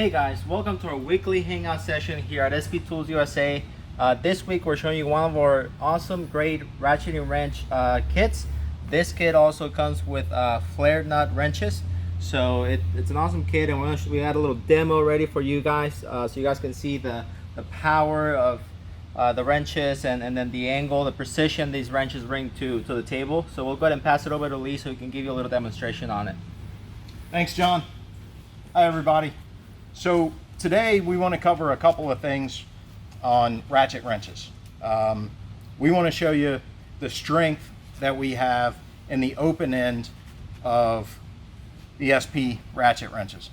Hey guys, welcome to our weekly hangout session here at SP Tools USA. This week we're showing you one of our awesome, great Ratchet Wrench kits. This kit also comes with flared nut wrenches. So it's an awesome kit, and we had a little demo ready for you guys, so you guys can see the power of the wrenches and then the angle, the precision these wrenches bring to the table. So we'll go ahead and pass it over to Lee so he can give you a little demonstration on it. Thanks, John. Hi, everybody. So today we want to cover a couple of things on ratchet wrenches. We want to show you the strength that we have in the open end of the SP ratchet wrenches.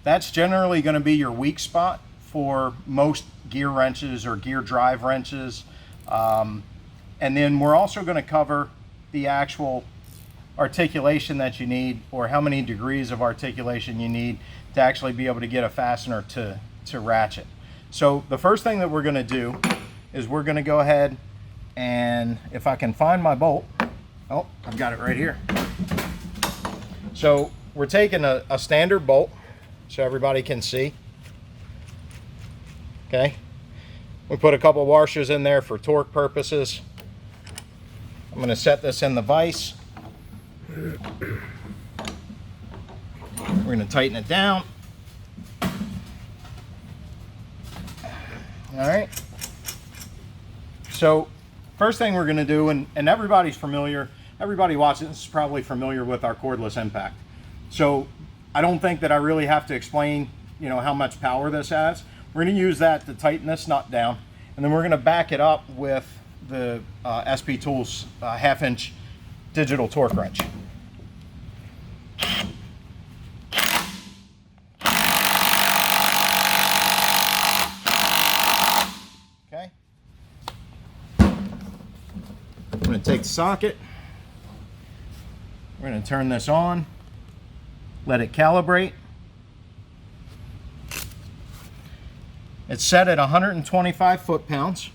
That's generally going to be your weak spot for most gear wrenches or gear drive wrenches. And then we're also going to cover the actual articulation that you need, or how many degrees of articulation you need to actually be able to get a fastener to ratchet. So the first thing that we're going to do is we're going to go ahead, and if I can find my bolt, oh, I've got it right here. So we're taking a standard bolt so everybody can see. Okay, we put a couple washers in there for torque purposes. I'm going to set this in the vise. We're going to tighten it down. All right. So first thing we're going to do, and everybody's familiar, everybody watching this is probably familiar with our cordless impact. So I don't think that I really have to explain, how much power this has. We're going to use that to tighten this nut down, and then we're going to back it up with the SP Tools 1/2 inch digital torque wrench. Okay. I'm going to take the socket. We're going to turn this on, let it calibrate. It's set at 125 foot-pounds.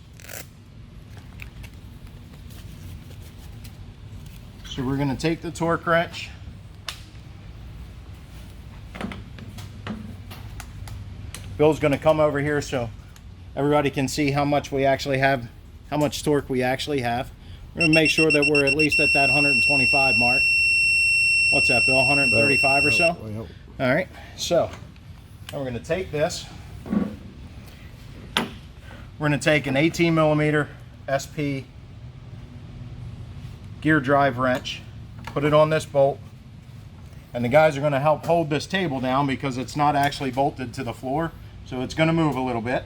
So we're going to take the torque wrench, Bill's going to come over here so everybody can see how much we actually have, how much torque we actually have. We're going to make sure that we're at least at that 125 mark. What's that, Bill? 135 or so? All right, so now we're going to take this. We're going to take an 18 millimeter SP gear drive wrench, put it on this bolt, and the guys are going to help hold this table down because it's not actually bolted to the floor, so it's going to move a little bit.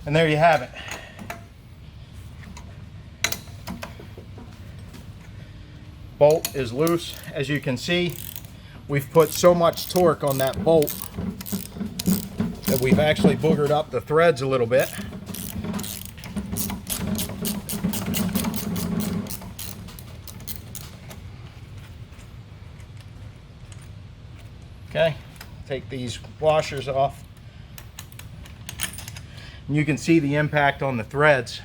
And there you have it. Bolt is loose. As you can see, we've put so much torque on that bolt that we've actually boogered up the threads a little bit. Okay, take these washers off. And you can see the impact on the threads.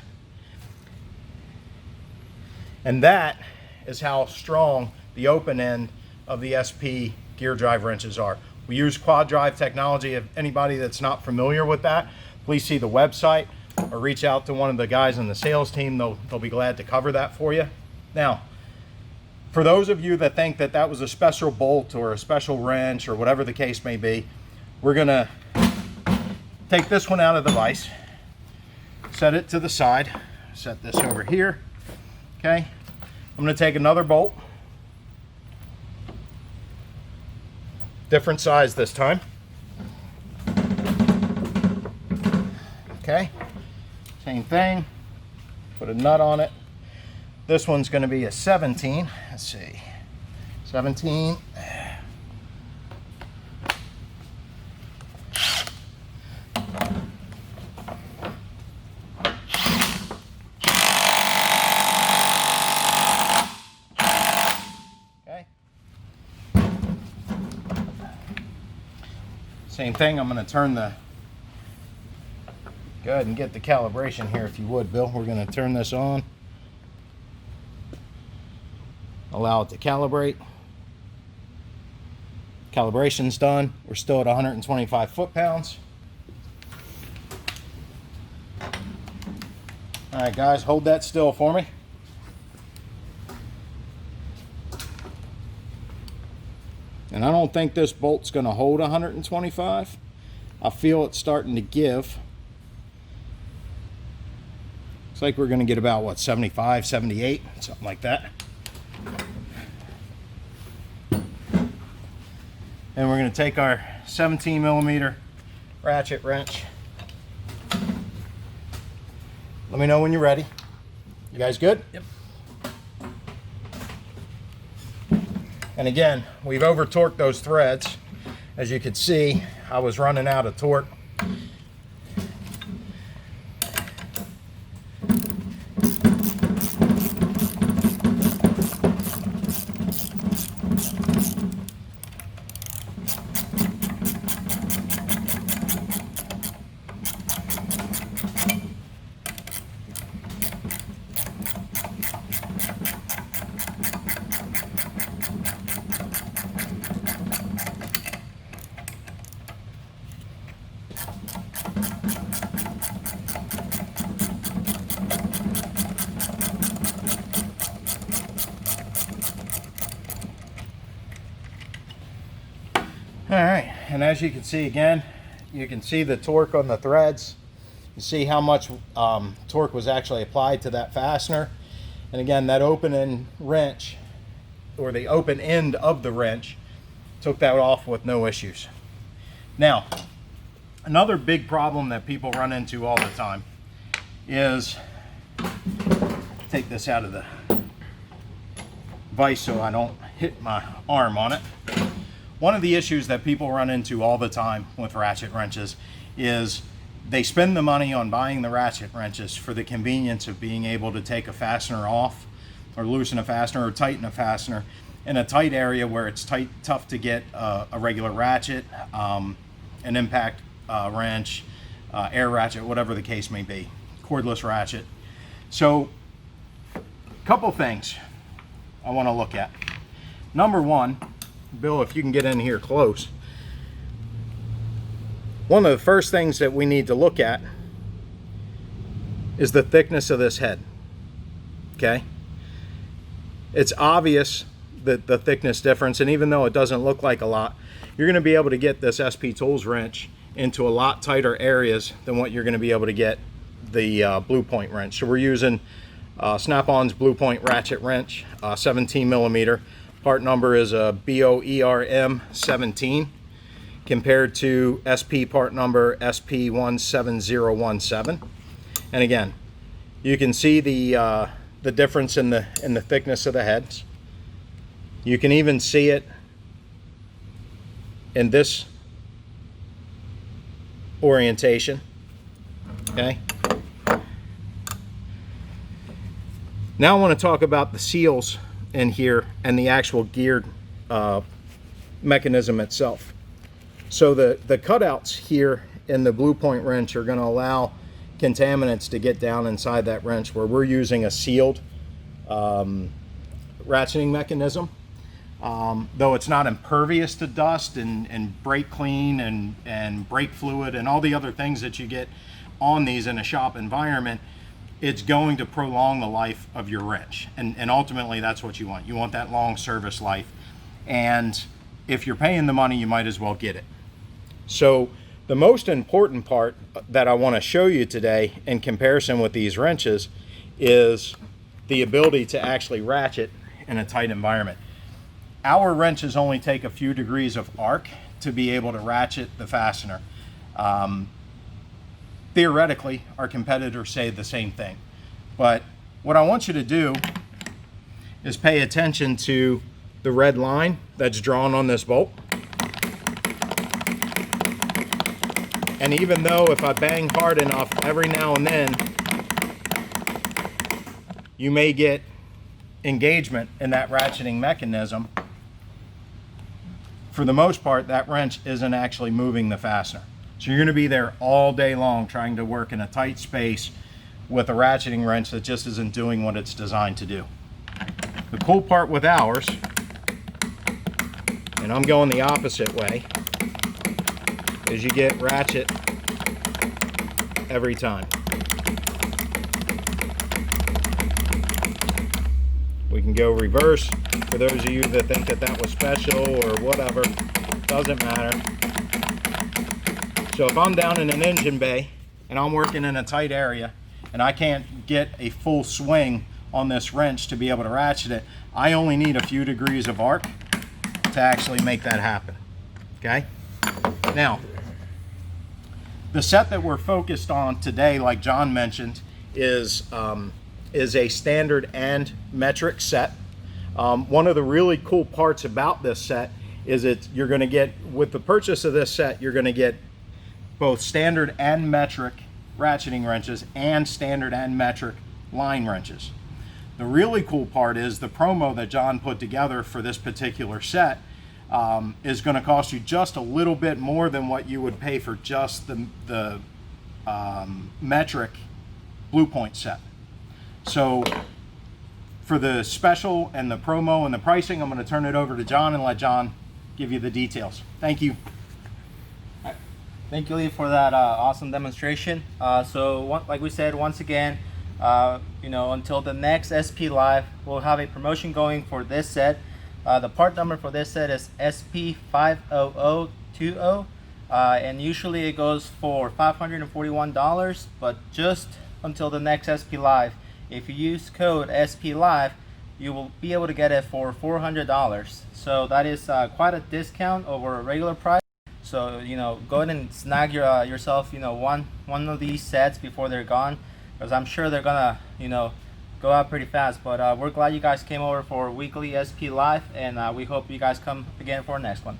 And that is how strong the open end of the SP gear drive wrenches are. We use quad drive technology. If anybody that's not familiar with that, please see the website or reach out to one of the guys in the sales team. They'll be glad to cover that for you. Now, for those of you that think that that was a special bolt or a special wrench or whatever the case may be, we're gonna take this one out of the vise, set it to the side, set this over here. Okay, I'm gonna take another bolt, different size this time. Okay, same thing, put a nut on it. This one's going to be a 17. Let's see, 17. Okay. Same thing, I'm going to turn the, go ahead and get the calibration here if you would, Bill. We're going to turn this on. Allow it to calibrate. Calibration's done. We're still at 125 foot-pounds. All right, guys, hold that still for me. And I don't think this bolt's going to hold 125. I feel it's starting to give. Looks like we're going to get about, what, 75, 78, something like that. And we're going to take our 17 millimeter ratchet wrench. Let me know when you're ready. You guys good? Yep. And again, we've over torqued those threads. As you can see, I was running out of torque. All right, and as you can see again, you can see the torque on the threads. You see how much torque was actually applied to that fastener. And again, that open end wrench, or the open end of the wrench, took that off with no issues. Now, another big problem that people run into all the time is, take this out of the vise so I don't hit my arm on it. One of the issues that people run into all the time with ratchet wrenches is they spend the money on buying the ratchet wrenches for the convenience of being able to take a fastener off, or loosen a fastener, or tighten a fastener in a tight area where it's tough to get a regular ratchet, an impact wrench, air ratchet, whatever the case may be, cordless ratchet. So, a couple things I want to look at. Number one, Bill, if you can get in here close. One of the first things that we need to look at is the thickness of this head. Okay? It's obvious that the thickness difference, and even though it doesn't look like a lot, you're going to be able to get this SP Tools wrench into a lot tighter areas than what you're going to be able to get the Blue Point wrench. So we're using Snap-on's Blue Point ratchet wrench, 17 millimeter. Part number is a BOERM 17 compared to SP part number SP17017. And again, you can see the difference in the thickness of the heads. You can even see it in this orientation. Okay. Now I want to talk about the seals in here and the actual geared mechanism itself. So the cutouts here in the Blue Point wrench are going to allow contaminants to get down inside that wrench, where we're using a sealed ratcheting mechanism. Though it's not impervious to dust and brake clean and brake fluid and all the other things that you get on these in a shop environment, it's going to prolong the life of your wrench. And ultimately that's what you want. You want that long service life. And if you're paying the money, you might as well get it. So the most important part that I want to show you today in comparison with these wrenches is the ability to actually ratchet in a tight environment. Our wrenches only take a few degrees of arc to be able to ratchet the fastener. Theoretically, our competitors say the same thing. But what I want you to do is pay attention to the red line that's drawn on this bolt. And even though if I bang hard enough every now and then, you may get engagement in that ratcheting mechanism, for the most part, that wrench isn't actually moving the fastener. So you're going to be there all day long trying to work in a tight space with a ratcheting wrench that just isn't doing what it's designed to do. The cool part with ours, and I'm going the opposite way, is you get ratchet every time. We can go reverse for those of you that think that that was special or whatever. Doesn't matter. So if I'm down in an engine bay and I'm working in a tight area and I can't get a full swing on this wrench to be able to ratchet it, I only need a few degrees of arc to actually make that happen. Okay? Now, the set that we're focused on today, like John mentioned, is a standard and metric set. One of the really cool parts about this set is you're going to get, with the purchase of this set, you're going to get both standard and metric ratcheting wrenches and standard and metric line wrenches. The really cool part is the promo that John put together for this particular set is going to cost you just a little bit more than what you would pay for just the metric Blue Point set. So for the special and the promo and the pricing, I'm going to turn it over to John and let John give you the details. Thank you. Thank you, Lee, for that awesome demonstration. Like we said, once again, until the next SP Live, we'll have a promotion going for this set. The part number for this set is SP50020, and usually it goes for $541, but just until the next SP Live, if you use code SP Live, you will be able to get it for $400. So that is quite a discount over a regular price. So go ahead and snag yourself one of these sets before they're gone, because I'm sure they're gonna go out pretty fast. But we're glad you guys came over for weekly SP Live, and we hope you guys come again for our next one.